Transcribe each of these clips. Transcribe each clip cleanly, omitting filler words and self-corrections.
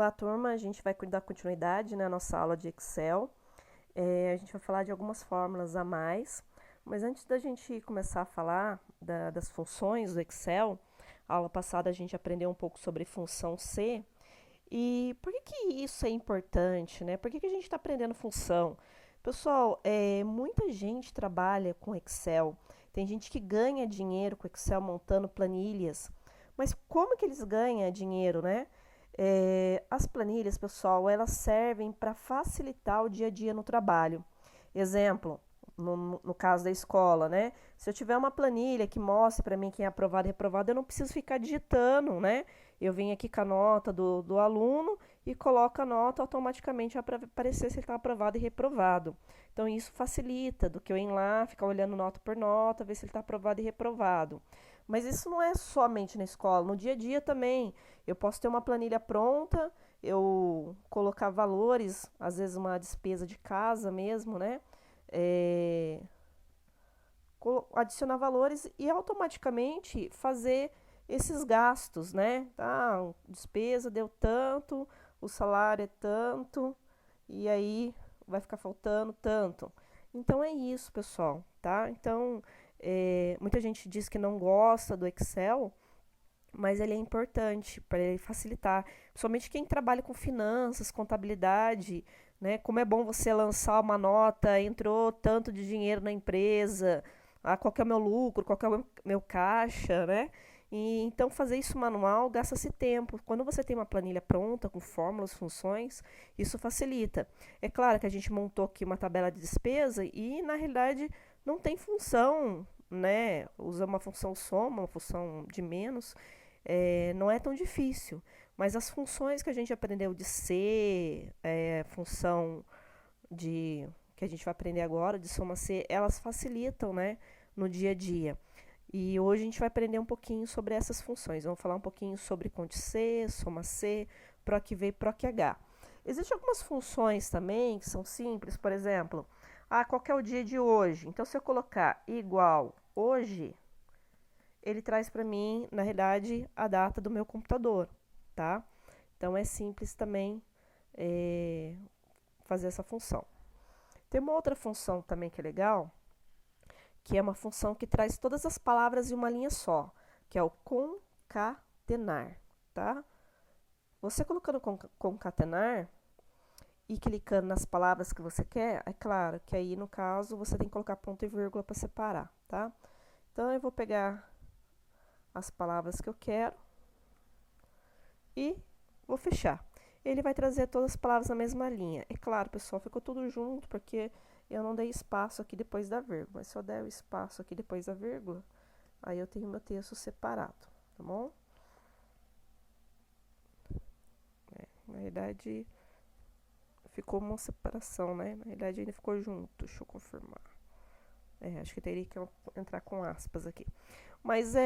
Olá, turma. A gente vai dar continuidade na nossa aula de Excel. A gente vai falar de algumas fórmulas a mais, mas antes da gente começar a falar das funções do Excel, a aula passada a gente aprendeu um pouco sobre função C. E por que que isso é importante, né? Por que que a gente está aprendendo função? Pessoal, muita gente trabalha com Excel. Tem gente que ganha dinheiro com Excel montando planilhas. Mas como que eles ganham dinheiro, né? As planilhas, pessoal, elas servem para facilitar o dia a dia no trabalho. Exemplo, no caso da escola, né? Se eu tiver uma planilha que mostre para mim quem é aprovado e reprovado, eu não preciso ficar digitando, né? Eu venho aqui com a nota do aluno e coloco a nota automaticamente para aparecer se ele está aprovado e reprovado. Então, isso facilita do que eu ir lá, ficar olhando nota por nota, ver se ele está aprovado e reprovado. Mas isso não é somente na escola, no dia a dia também. Eu posso ter uma planilha pronta, eu colocar valores, às vezes uma despesa de casa mesmo, né? É, adicionar valores e automaticamente fazer esses gastos, né? Ah, despesa deu tanto, o salário é tanto, e aí vai ficar faltando tanto. Então é isso, pessoal, tá? Então, muita gente diz que não gosta do Excel, mas ele é importante para ele facilitar, principalmente quem trabalha com finanças, contabilidade, né? Como é bom você lançar uma nota, entrou tanto de dinheiro na empresa, qual que é o meu lucro, qual que é o meu caixa, né? E então fazer isso manual gasta-se tempo. Quando você tem uma planilha pronta com fórmulas, funções, isso facilita. É claro que a gente montou aqui uma tabela de despesa e na realidade não tem função, né? Usa uma função soma, uma função de menos, não é tão difícil. Mas as funções que a gente aprendeu de C, função de que a gente vai aprender agora, de soma C, elas facilitam, né, no dia a dia. E hoje a gente vai aprender um pouquinho sobre essas funções. Vamos falar um pouquinho sobre conte C, soma C, proc V e proc H. Existem algumas funções também que são simples, por exemplo, qual que é o dia de hoje? Então, se eu colocar igual hoje, ele traz para mim, na realidade, a data do meu computador, tá? Então, é simples também fazer essa função. Tem uma outra função também que é legal, que é uma função que traz todas as palavras em uma linha só, que é o concatenar, tá? Você colocando concatenar e clicando nas palavras que você quer, é claro que aí, no caso, você tem que colocar ponto e vírgula para separar, tá? Então, eu vou pegar as palavras que eu quero e vou fechar. Ele vai trazer todas as palavras na mesma linha. É claro, pessoal, ficou tudo junto porque eu não dei espaço aqui depois da vírgula. Mas se eu der o espaço aqui depois da vírgula, aí eu tenho meu texto separado, tá bom? Na verdade, ficou uma separação, né? Na verdade, ainda ficou junto. Deixa eu confirmar. Acho que teria que entrar com aspas aqui. Mas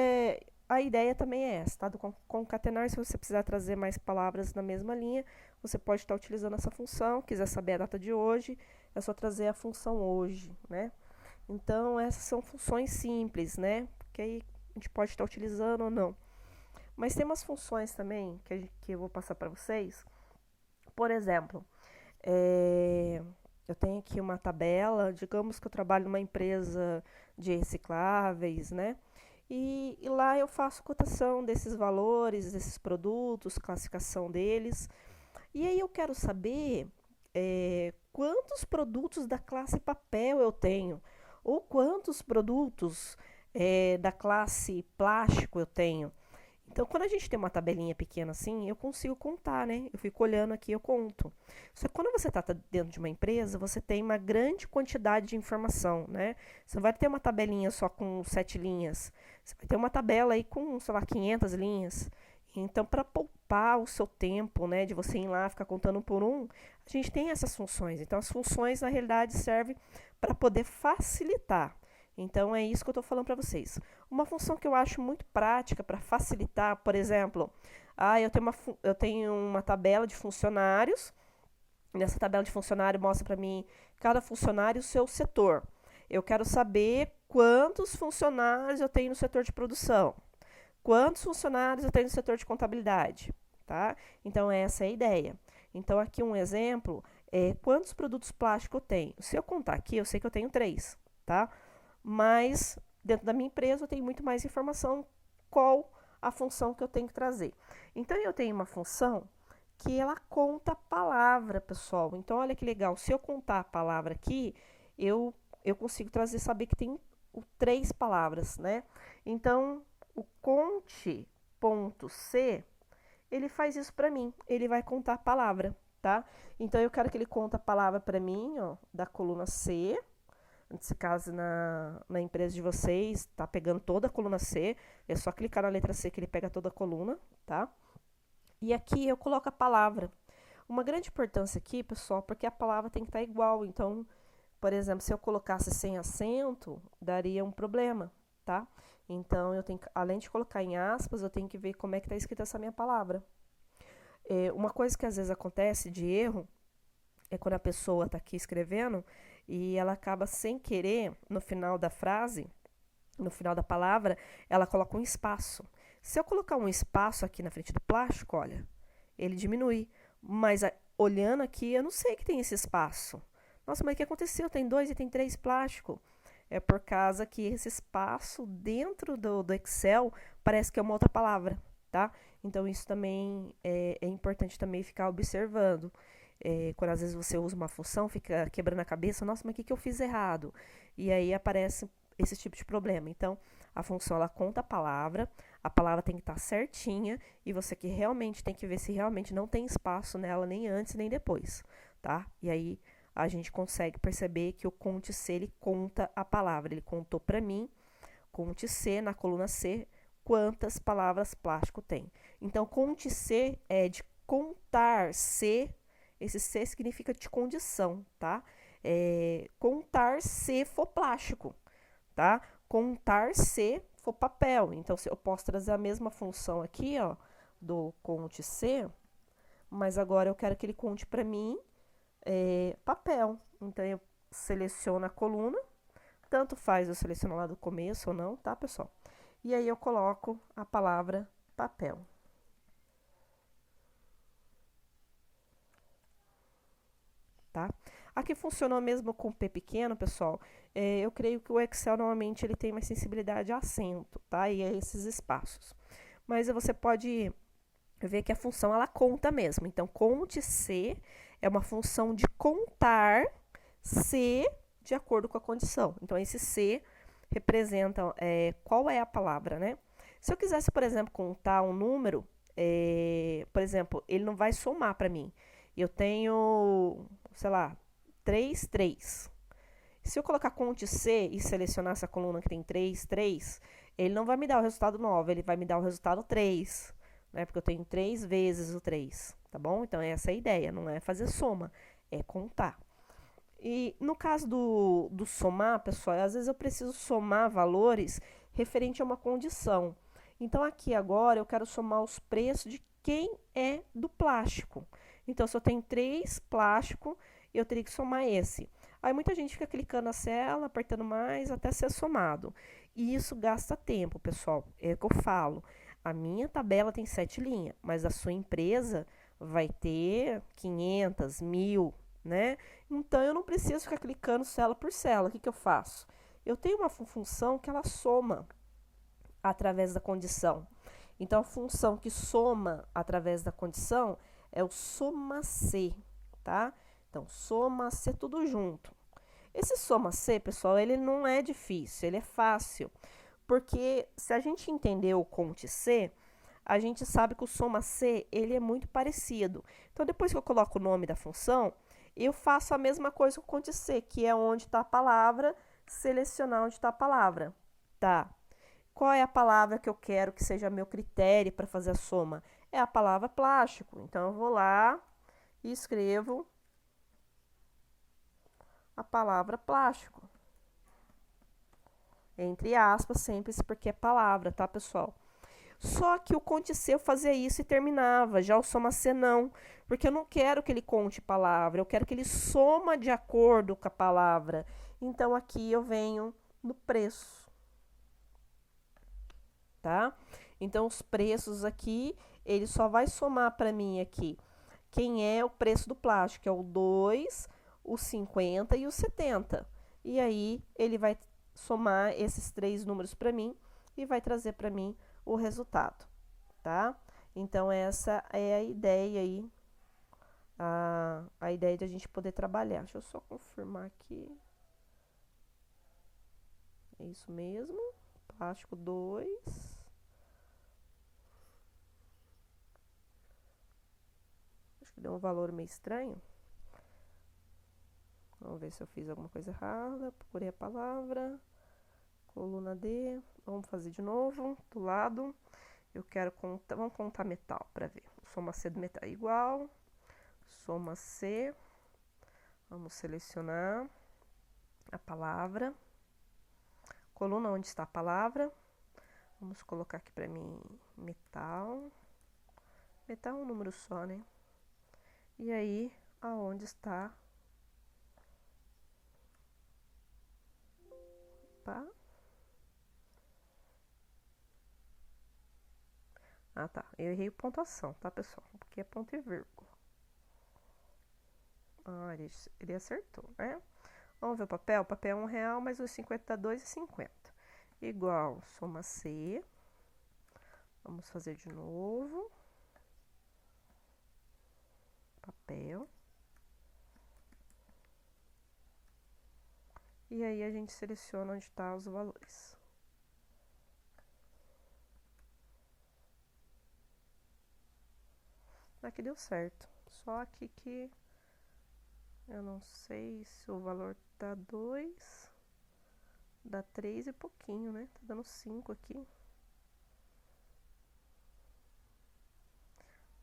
a ideia também é essa, tá? Do concatenar, se você precisar trazer mais palavras na mesma linha, você pode estar utilizando essa função. Quiser saber a data de hoje, é só trazer a função hoje, né? Então, essas são funções simples, né? Que aí a gente pode estar utilizando ou não. Mas tem umas funções também que eu vou passar para vocês. Por exemplo, eu tenho aqui uma tabela, digamos que eu trabalho numa empresa de recicláveis, né? E lá eu faço cotação desses valores, desses produtos, classificação deles. E aí eu quero saber quantos produtos da classe papel eu tenho, ou quantos produtos da classe plástico eu tenho. Então, quando a gente tem uma tabelinha pequena assim, eu consigo contar, né? Eu fico olhando aqui, eu conto. Só que quando você está dentro de uma empresa, você tem uma grande quantidade de informação, né? Você não vai ter uma tabelinha só com 7 linhas. Você vai ter uma tabela aí com, sei lá, 500 linhas. Então, para poupar o seu tempo, né, de você ir lá ficar contando um por um, a gente tem essas funções. Então, as funções, na realidade, servem para poder facilitar. Então, é isso que eu estou falando para vocês. Uma função que eu acho muito prática para facilitar, por exemplo, eu tenho uma tabela de funcionários. Nessa tabela de funcionário mostra para mim cada funcionário o seu setor. Eu quero saber quantos funcionários eu tenho no setor de produção, quantos funcionários eu tenho no setor de contabilidade, tá? Então, essa é a ideia. Então, aqui um exemplo é quantos produtos plásticos eu tenho. Se eu contar aqui, eu sei que eu tenho 3, tá? Mas, dentro da minha empresa, eu tenho muito mais informação qual a função que eu tenho que trazer. Então, eu tenho uma função que ela conta a palavra, pessoal. Então, olha que legal. Se eu contar a palavra aqui, eu consigo trazer, saber que tem 3 palavras, né? Então, o conte.c, ele faz isso para mim. Ele vai contar a palavra, tá? Então, eu quero que ele conte a palavra para mim, ó, da coluna C. Nesse caso, na empresa de vocês, tá pegando toda a coluna C. É só clicar na letra C que ele pega toda a coluna, tá? E aqui eu coloco a palavra. Uma grande importância aqui, pessoal, porque a palavra tem que estar igual. Então, por exemplo, se eu colocasse sem acento, daria um problema, tá? Então, eu tenho que, além de colocar em aspas, eu tenho que ver como é que está escrita essa minha palavra. Uma coisa que às vezes acontece de erro é quando a pessoa está aqui escrevendo e ela acaba sem querer, no final da frase, no final da palavra, ela coloca um espaço. Se eu colocar um espaço aqui na frente do plástico, olha, ele diminui. Mas olhando aqui, eu não sei que tem esse espaço. Nossa, mas o que aconteceu? Tem 2 e tem 3 plástico. É por causa que esse espaço dentro do Excel parece que é uma outra palavra, tá? Então, isso também é importante também ficar observando. Quando às vezes você usa uma função, fica quebrando a cabeça, nossa, mas o que eu fiz errado? E aí aparece esse tipo de problema. Então, a função, ela conta a palavra tem que estar certinha, e você que realmente tem que ver se realmente não tem espaço nela, nem antes, nem depois, tá? E aí, a gente consegue perceber que o conte-C, ele conta a palavra. Ele contou para mim, conte-C, na coluna C, quantas palavras plástico tem. Então, conte-C é de contar, C, esse C significa de condição, tá? Contar se for plástico, tá? Contar se for papel. Então, eu posso trazer a mesma função aqui, ó, do conte C, mas agora eu quero que ele conte para mim papel. Então, eu seleciono a coluna, tanto faz eu selecionar lá do começo ou não, tá, pessoal? E aí eu coloco a palavra papel. Tá? Aqui funcionou mesmo com P pequeno, pessoal. Eu creio que o Excel normalmente ele tem mais sensibilidade a acento, tá? E a esses espaços. Mas você pode ver que a função ela conta mesmo. Então, conte C é uma função de contar C de acordo com a condição. Então, esse C representa qual é a palavra, né? Se eu quisesse, por exemplo, contar um número, por exemplo, ele não vai somar para mim. Eu tenho, sei lá, 3, 3. Se eu colocar conte C e selecionar essa coluna que tem 3, 3, ele não vai me dar o resultado 9, ele vai me dar o resultado 3, né? Porque eu tenho 3 vezes o 3, tá bom? Então, essa é a ideia, não é fazer soma, é contar. E no caso do somar, pessoal, às vezes eu preciso somar valores referente a uma condição. Então, aqui agora eu quero somar os preços de quem é do plástico. Então, se eu tenho 3 plástico, eu teria que somar esse. Aí muita gente fica clicando na célula, apertando mais até ser somado. E isso gasta tempo, pessoal. É o que eu falo. A minha tabela tem 7 linhas, mas a sua empresa vai ter 500, 1000, né? Então, eu não preciso ficar clicando célula por célula. O que eu faço? Eu tenho uma função que ela soma através da condição. Então, a função que soma através da condição é o soma-C, tá? Então, soma-C tudo junto. Esse soma-C, pessoal, ele não é difícil, ele é fácil. Porque se a gente entender o conte-C, a gente sabe que o soma-C, ele é muito parecido. Então, depois que eu coloco o nome da função, eu faço a mesma coisa com o conte-C, que é onde está a palavra, selecionar onde está a palavra. Tá. Qual é a palavra que eu quero que seja meu critério para fazer a soma? É a palavra plástico. Então, eu vou lá e escrevo a palavra plástico. Entre aspas, sempre porque é palavra, tá, pessoal? Só que o conte-C eu fazia isso e terminava, já o soma-C não, porque eu não quero que ele conte palavra, eu quero que ele soma de acordo com a palavra. Então, aqui eu venho no preço, tá? Então, os preços aqui, ele só vai somar para mim aqui quem é o preço do plástico, que é o 2, o 50 e o 70. E aí ele vai somar esses 3 números para mim e vai trazer para mim o resultado, tá? Então essa é a ideia aí, a ideia de a gente poder trabalhar. Deixa eu só confirmar aqui. É isso mesmo. Plástico 2. Acho que deu um valor meio estranho. Vamos ver se eu fiz alguma coisa errada. Procurei a palavra. Coluna D. Vamos fazer de novo. Do lado. Eu quero contar. Vamos contar metal para ver. Soma C do metal é igual. Soma C. Vamos selecionar a palavra. Coluna onde está a palavra. Vamos colocar aqui para mim metal. Metal é um número só, né? E aí, aonde está? Opa. Ah, tá. Eu errei pontuação, tá, pessoal? Porque é ponto e vírgula. Ah, ele acertou, né? Vamos ver o papel? O papel é R$1, mas os 50 dá 2,50. Igual, soma C. Vamos fazer de novo. Papel. E aí a gente seleciona onde estão os valores. Aqui deu certo. Só aqui que eu não sei se o valor tá 2, dá 3 e pouquinho, né? Tá dando 5 aqui.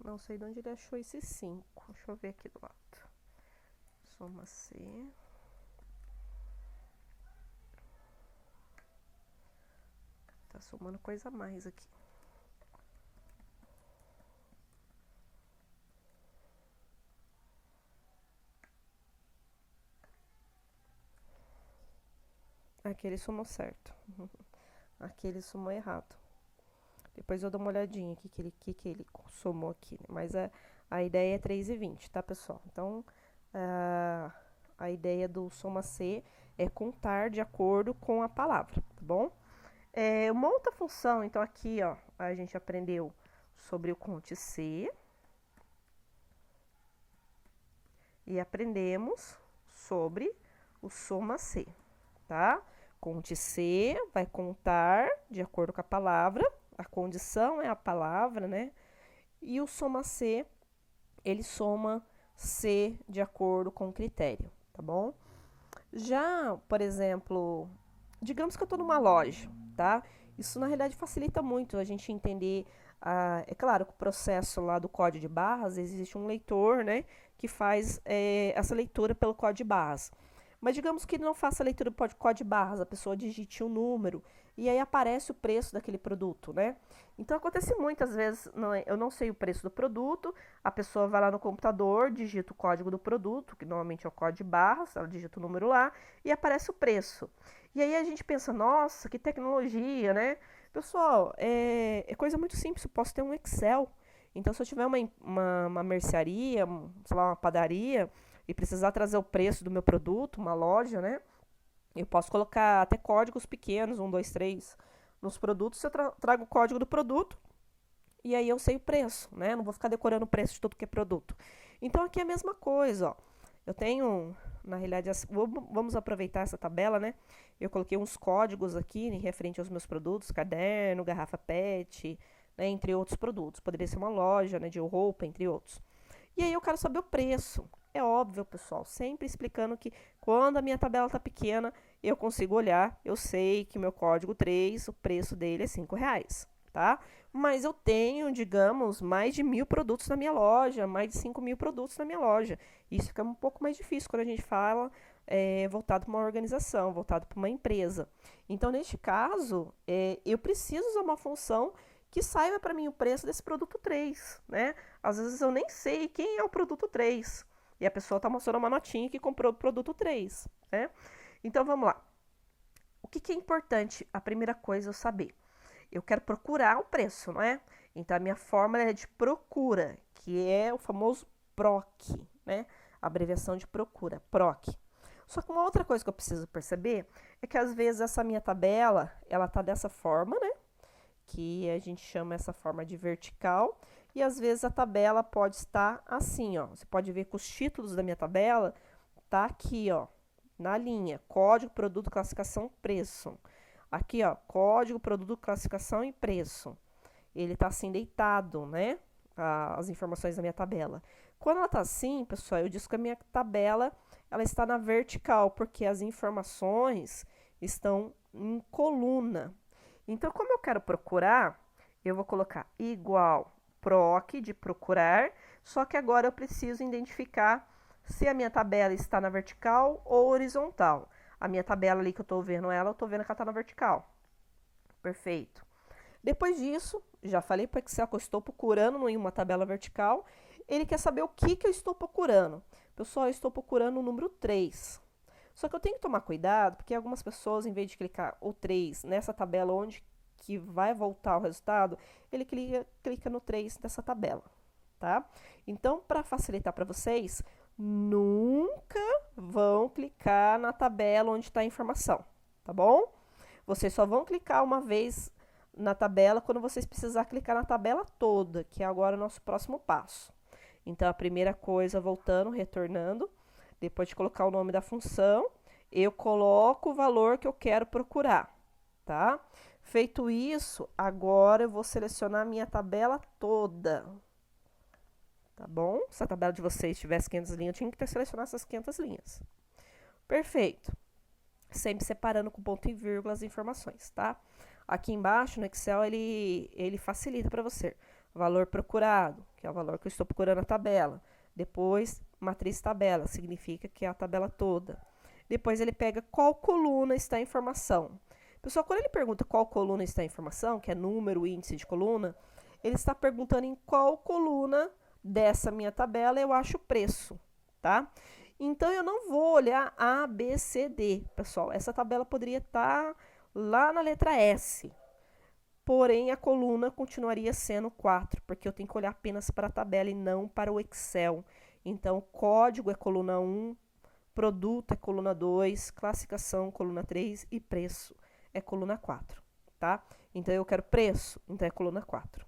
Não sei de onde ele achou esse 5. Deixa eu ver aqui do lado. Soma C. Tá somando coisa a mais aqui. Aqui ele somou certo. Aqui ele somou errado. Depois eu dou uma olhadinha aqui que ele somou aqui. Né? Mas a ideia é 3,20, tá, pessoal? Então, a ideia do soma C é contar de acordo com a palavra, tá bom? Uma outra função, então aqui, ó, a gente aprendeu sobre o conte C. E aprendemos sobre o soma C, tá? Conte C vai contar de acordo com a palavra, a condição é a palavra, né? E o soma C, ele soma C de acordo com o critério, tá bom? Já, por exemplo, digamos que eu estou numa loja, tá? Isso na realidade facilita muito a gente entender. É claro que o processo lá do código de barras, existe um leitor, né, que faz essa leitura pelo código de barras. Mas digamos que não faça a leitura do código de barras, a pessoa digite um número e aí aparece o preço daquele produto, né? Então acontece muitas vezes, eu não sei o preço do produto, a pessoa vai lá no computador, digita o código do produto, que normalmente é o código de barras, ela digita o número lá e aparece o preço. E aí a gente pensa, nossa, que tecnologia, né? Pessoal, é coisa muito simples, eu posso ter um Excel. Então, se eu tiver uma mercearia, sei lá, uma padaria, e precisar trazer o preço do meu produto, uma loja, né? Eu posso colocar até códigos pequenos, 1, 2, 3, nos produtos, eu trago o código do produto, e aí eu sei o preço, né? Não vou ficar decorando o preço de tudo que é produto. Então, aqui é a mesma coisa, ó. Eu tenho, na realidade, vamos aproveitar essa tabela, né? Eu coloquei uns códigos aqui, né, referente aos meus produtos, caderno, garrafa PET, né, entre outros produtos. Poderia ser uma loja, né, de roupa, entre outros. E aí eu quero saber o preço. É óbvio, pessoal, sempre explicando que quando a minha tabela está pequena, eu consigo olhar, eu sei que meu código 3, o preço dele é R$5, tá? Mas eu tenho, digamos, mais de 1.000 produtos na minha loja, mais de 5.000 produtos na minha loja. Isso fica um pouco mais difícil quando a gente fala voltado para uma organização, voltado para uma empresa. Então, neste caso, eu preciso usar uma função que saiba para mim o preço desse produto 3, né? Às vezes eu nem sei quem é o produto 3. E a pessoa está mostrando uma notinha que comprou o produto 3, né? Então, vamos lá. O que é importante? A primeira coisa eu saber. Eu quero procurar o preço, não é? Então, a minha fórmula é de procura, que é o famoso PROC, né? A abreviação de procura, PROC. Só que uma outra coisa que eu preciso perceber é que às vezes essa minha tabela, ela tá dessa forma, né? Que a gente chama essa forma de vertical, e às vezes a tabela pode estar assim, ó. Você pode ver que os títulos da minha tabela tá aqui, ó, na linha, código, produto, classificação, preço. Aqui, ó, código, produto, classificação e preço. Ele tá assim deitado, né? As informações da minha tabela. Quando ela tá assim, pessoal, eu disse que a minha tabela ela está na vertical, porque as informações estão em coluna. Então, como eu quero procurar, eu vou colocar igual proc de procurar, só que agora eu preciso identificar se a minha tabela está na vertical ou horizontal. A minha tabela ali que eu estou vendo ela, eu estou vendo que ela está na vertical. Perfeito. Depois disso, já falei para o Excel que eu estou procurando em uma tabela vertical. Ele quer saber o que eu estou procurando. Pessoal, eu estou procurando o número 3. Só que eu tenho que tomar cuidado, porque algumas pessoas, em vez de clicar o 3 nessa tabela onde que vai voltar o resultado, ele clica no 3 dessa tabela, tá? Então, para facilitar para vocês, nunca vão clicar na tabela onde está a informação, tá bom? Vocês só vão clicar uma vez na tabela quando vocês precisar clicar na tabela toda, que é agora o nosso próximo passo. Então, a primeira coisa, voltando, retornando, depois de colocar o nome da função, eu coloco o valor que eu quero procurar, tá? Feito isso, agora eu vou selecionar a minha tabela toda, tá bom? Se a tabela de vocês tivesse 500 linhas, eu tinha que ter selecionado essas 500 linhas. Perfeito. Sempre separando com ponto e vírgula as informações, tá? Aqui embaixo no Excel ele facilita para você. Valor procurado, que é o valor que eu estou procurando na tabela. Depois, matriz tabela, significa que é a tabela toda. Depois ele pega qual coluna está a informação. Pessoal, quando ele pergunta qual coluna está a informação, que é número, índice de coluna, ele está perguntando em qual coluna dessa minha tabela eu acho o preço, tá? Então, eu não vou olhar A, B, C, D, pessoal. Essa tabela poderia estar lá na letra S. Porém, a coluna continuaria sendo 4, porque eu tenho que olhar apenas para a tabela e não para o Excel. Então, código é coluna 1, produto é coluna 2, classificação coluna 3 e preço é coluna 4, tá? Então, eu quero preço, então é coluna 4.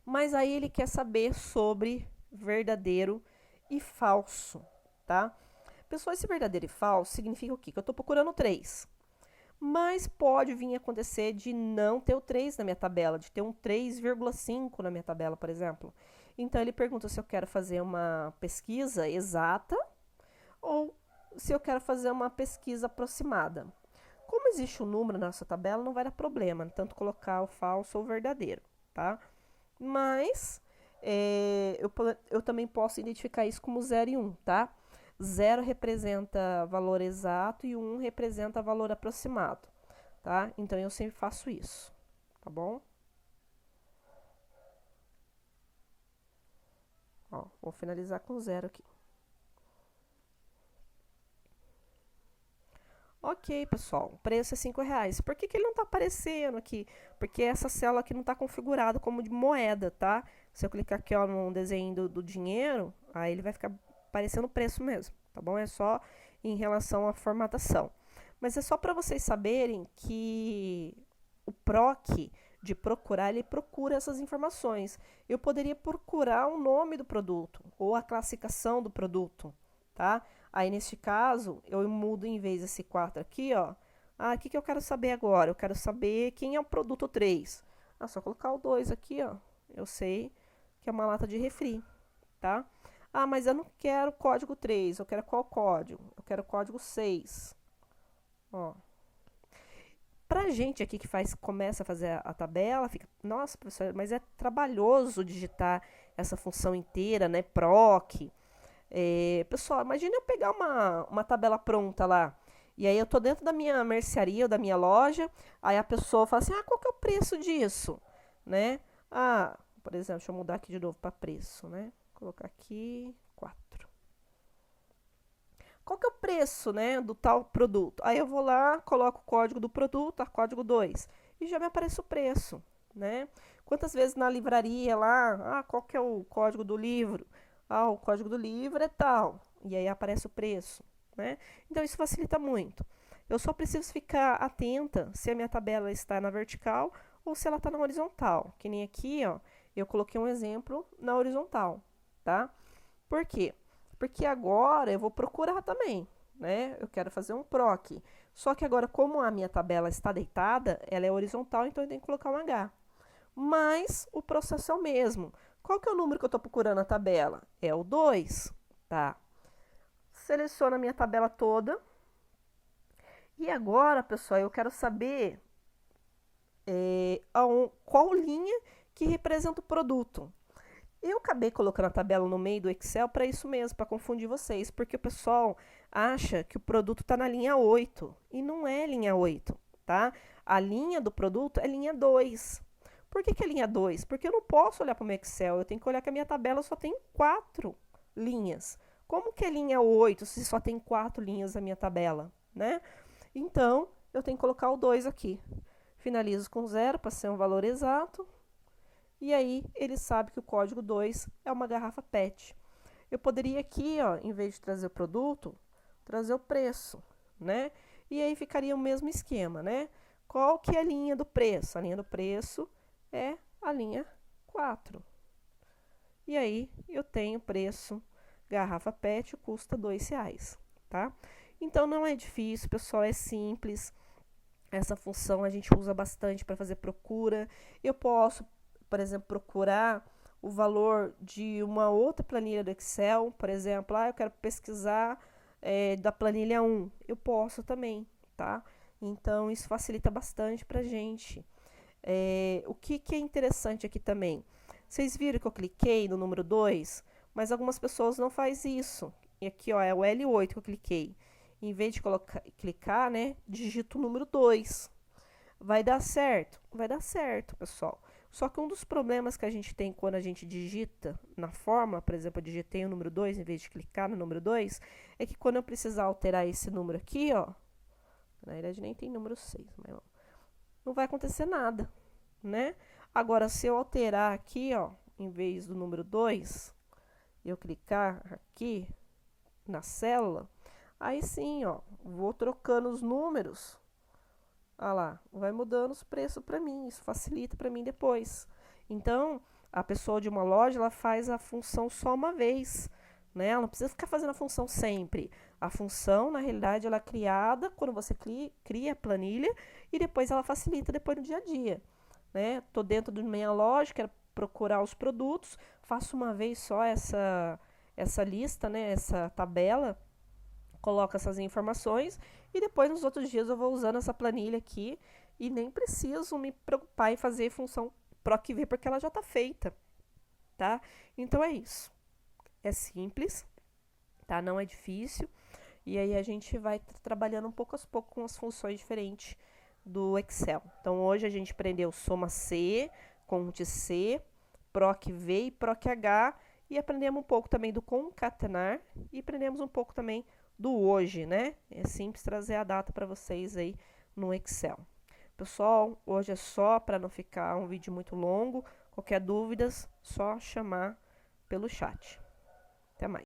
Mas aí ele quer saber sobre verdadeiro e falso, tá? Pessoal, esse verdadeiro e falso significa o quê? Que eu estou procurando 3. Mas pode vir a acontecer de não ter o 3 na minha tabela, de ter um 3,5 na minha tabela, por exemplo. Então, ele pergunta se eu quero fazer uma pesquisa exata ou se eu quero fazer uma pesquisa aproximada. Como existe um número na nossa tabela, não vai dar problema, tanto colocar o falso ou o verdadeiro, tá? Mas eu também posso identificar isso como 0 e 1, tá? 0 representa valor exato e 1 representa valor aproximado, tá? Então, eu sempre faço isso, tá bom? Ó, vou finalizar com 0 aqui. Ok, pessoal, o preço é R$5. Por que ele não está aparecendo aqui? Porque essa célula aqui não está configurada como de moeda, tá? Se eu clicar aqui ó, no desenho do dinheiro, aí ele vai ficar aparecendo o preço mesmo, tá bom? É só em relação à formatação. Mas é só para vocês saberem que o PROC de procurar, ele procura essas informações. Eu poderia procurar o nome do produto ou a classificação do produto, tá? Aí, neste caso, eu mudo em vez desse 4 aqui, ó. Ah, o que eu quero saber agora? Eu quero saber quem é o produto 3. Ah, só colocar o 2 aqui, ó. Eu sei que é uma lata de refri, tá? Ah, mas eu não quero código 3. Eu quero qual código? Eu quero o código 6. Ó. Pra gente aqui que começa a fazer a tabela, fica, nossa, professor, mas é trabalhoso digitar essa função inteira, né? PROC. Pessoal, imagine eu pegar uma tabela pronta lá, e aí eu tô dentro da minha mercearia ou da minha loja, aí a pessoa fala assim, qual que é o preço disso? Né? Por exemplo, deixa eu mudar aqui de novo para preço, né? Vou colocar aqui 4. Qual que é o preço, né, do tal produto? Aí eu vou lá, coloco o código do produto, código 2, e já me aparece o preço, né? Quantas vezes na livraria lá, qual que é o código do livro? O código do livro é tal, e aí aparece o preço, né? Então isso facilita muito. Eu só preciso ficar atenta se a minha tabela está na vertical ou se ela está na horizontal. Que nem aqui, ó, eu coloquei um exemplo na horizontal, tá? Por quê? Porque agora eu vou procurar também, né? Eu quero fazer um PROC. Só que agora, como a minha tabela está deitada, ela é horizontal, então eu tenho que colocar um H. Mas o processo é o mesmo. Qual que é o número que eu estou procurando na tabela? É o 2, tá? Seleciono a minha tabela toda. E agora, pessoal, eu quero saber qual linha que representa o produto. Eu acabei colocando a tabela no meio do Excel para isso mesmo, para confundir vocês, porque o pessoal acha que o produto está na linha 8 e não é linha 8, tá? A linha do produto é linha 2. Por que, que é linha 2? Porque eu não posso olhar para o meu Excel, eu tenho que olhar que a minha tabela só tem 4 linhas. Como que é linha 8 se só tem 4 linhas na minha tabela, né? Então, eu tenho que colocar o 2 aqui. Finalizo com 0 para ser um valor exato. E aí, ele sabe que o código 2 é uma garrafa PET. Eu poderia aqui, ó, em vez de trazer o produto, trazer o preço, né? E aí ficaria o mesmo esquema, né? Qual que é a linha do preço? A linha do preço é a linha 4. E aí, eu tenho preço, garrafa PET custa R$2, tá? Então, não é difícil, pessoal, é simples. Essa função a gente usa bastante para fazer procura. Eu posso, por exemplo, procurar o valor de uma outra planilha do Excel, por exemplo, eu quero pesquisar da planilha 1, eu posso também, tá? Então, isso facilita bastante para a gente. O que é interessante aqui também? Vocês viram que eu cliquei no número 2, mas algumas pessoas não fazem isso. E aqui, ó, é o L8 que eu cliquei. Em vez de clicar, né, digito o número 2. Vai dar certo? Vai dar certo, pessoal. Só que um dos problemas que a gente tem quando a gente digita na fórmula, por exemplo, eu digitei o número 2 em vez de clicar no número 2, é que quando eu precisar alterar esse número aqui, ó, na verdade nem tem número 6, mas não vai acontecer nada, né? Agora, se eu alterar aqui, ó, em vez do número 2, eu clicar aqui na célula, aí sim, ó, vou trocando os números. Olha lá, vai mudando os preços para mim, isso facilita para mim depois. Então, a pessoa de uma loja, ela faz a função só uma vez, né? Ela não precisa ficar fazendo a função sempre. A função, na realidade, ela é criada quando você cria a planilha e depois ela facilita depois no dia a dia, né? Tô dentro da minha loja, quero procurar os produtos, faço uma vez só essa lista, né? Essa tabela, coloco essas informações e depois nos outros dias eu vou usando essa planilha aqui e nem preciso me preocupar em fazer função PROC-V porque ela já está feita, tá? Então é isso. É simples, tá? Não é difícil. E aí a gente vai trabalhando um pouco aos poucos com as funções diferentes do Excel. Então hoje a gente aprendeu soma C, conte C, PROC-V e PROC-H e aprendemos um pouco também do concatenar e aprendemos um pouco também do hoje, né? É simples trazer a data para vocês aí no Excel. Pessoal, hoje é só para não ficar um vídeo muito longo. Qualquer dúvidas, só chamar pelo chat.